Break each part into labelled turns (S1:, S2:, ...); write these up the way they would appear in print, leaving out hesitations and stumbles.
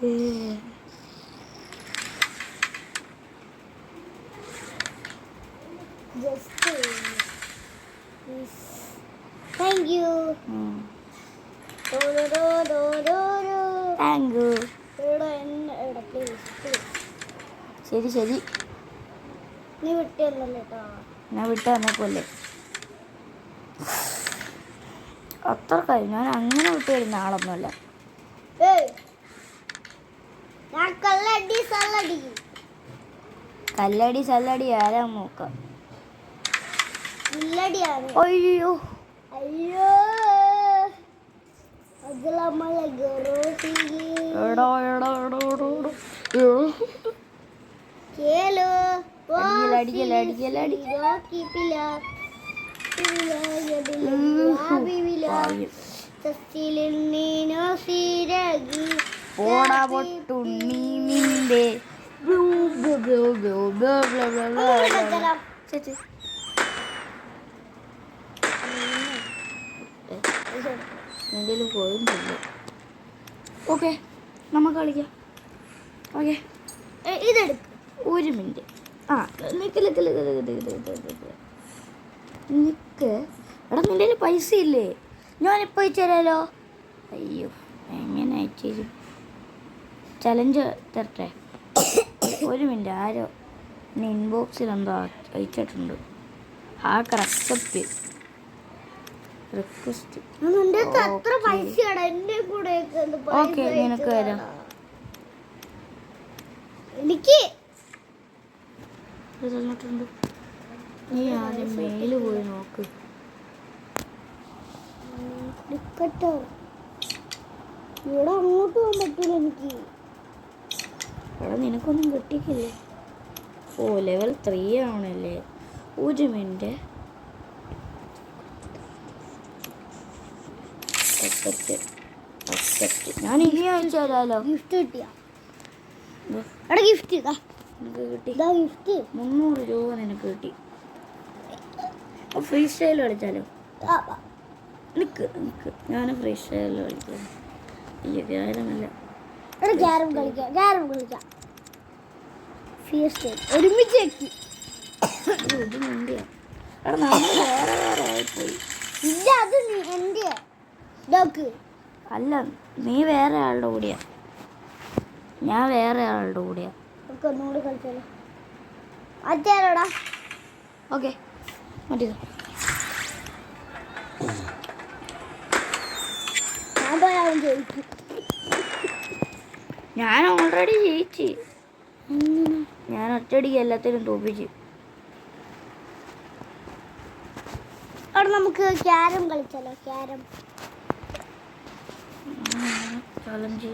S1: Thank you.
S2: Thank you. ശരി ശരി,
S1: നീ വിട്ടല്ലോ കേട്ടോ.
S2: ഞാൻ വിട്ട് വന്നപ്പോലെ അത്ര കഴിഞ്ഞു. ഞാൻ അങ്ങനെ വിട്ട് വരുന്ന ആളൊന്നുമല്ല. കല്ലടി സല്ലടി ആരാ നോക്കാം. അയ്യോ
S1: അയ്യോ
S2: എടോ എടോ എടോ എടോ അടിക്കല അടിക്കല അടിക്കല പോടാ പൊട്ടുണ്ണി നിന്റെ എന്തെങ്കിലും പോയിട്ടില്ല. ഓക്കെ, നമുക്ക് കളിക്കാം. ഓക്കെ,
S1: ഇതെടുക്കും.
S2: ഒരു മിനിറ്റ്. ആ നിക്ക് നിക്ക് നിക്ക് നിക്ക്. എടാ നിൻ്റെ കയ്യിൽ പൈസ ഇല്ലേ? ഞാനിപ്പോൾ അയച്ചു തരാമല്ലോ. അയ്യോ, എങ്ങനെ അയച്ചു തരും? ചലഞ്ച് തരട്ടെ. ഒരു മിനിറ്റ്. ആരോ ഇൻബോക്സിൽ എന്തോ അയച്ചിട്ടുണ്ട്. Hacker accept request. ഓക്കെ, നിനക്ക് വരാം.
S1: എനിക്ക്
S2: തന്നിട്ടുണ്ട്. നീ ആദ്യം മെയിൽ പോയി നോക്ക്.
S1: ഇവിടെ അങ്ങോട്ട് പോകാൻ പറ്റില്ല എനിക്ക്.
S2: ഇവിടെ നിനക്കൊന്നും കിട്ടിക്കില്ലേ? ഓ, ലെവൽ 3 ആണല്ലേ. ഒരു മിനിറ്റ്. ഞാൻ ഇനി അയച്ചു തരാമല്ലോ.
S1: ഗിഫ്റ്റ് കിട്ടിയ ഗിഫ്റ്റ്
S2: നിനക്ക് കിട്ടി.
S1: ഗിഫ്റ്റ്
S2: 300 രൂപ നിനക്ക് കിട്ടി. Free style കളിച്ചാലോ? നിക്ക് നിക്ക്, ഞാൻ ഫ്രീ സ്റ്റൈൽ കളിക്കാം. അയ്യോ, ക്യാരമല്ല.
S1: ക്യാരം കളിക്കാം. ഫ്രീ സ്റ്റൈൽ ഒരുമിച്ച് വെക്കി.
S2: ഇത് നിന്റെയാ. എടാ നമ്മൾ വേറെ വേറെ ആയിപ്പോയി.
S1: ഇല്ല, അത് എൻ്റെ ഡോക്ക്
S2: അല്ല, നീ വേറെ ആളുടെ കൂടെയാ, ഞാൻ വേറെ ആളുടെ കൂടെയാ.
S1: ഒന്നുകൂടി കളിച്ചാലോ? അച്ഛാരോടാ.
S2: ഓക്കെ, മതിയോ?
S1: ഞാൻ പോയാലും ജയിക്കും.
S2: ഞാൻ ഓൾറെഡി ജയിച്ച്. ഞാൻ ഒറ്റയടിക്ക് എല്ലാത്തിനും തോപ്പിച്ച്.
S1: അവിടെ നമുക്ക് ക്യാരം കളിച്ചാലോ? ക്യാരം
S2: ചലഞ്ച്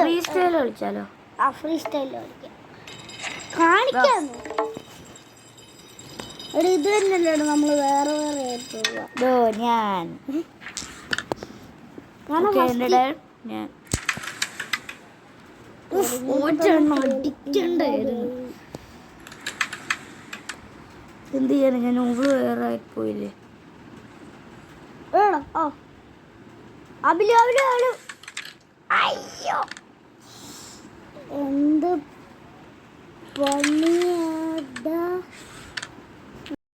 S1: ഫ്രീ
S2: സ്റ്റൈൽ കളിച്ചാലോ?
S1: ആ, ഫ്രീ സ്റ്റൈൽ കളിക്കാം. കാണിക്കാമോ? എടാ, ഇത് തന്നെയല്ലേ നമ്മൾ വേറെ വേറെ ആയിട്ട് പോവാ.
S2: ഞാൻ അടിക്കണ്ടായിരുന്നു. എന്ത് ചെയ്യാൻ? ഞാൻ ഓള് വേറെ ആയിപ്പോയില്ലേ.
S1: അയ്യോ, എന്ത് പണിയാ.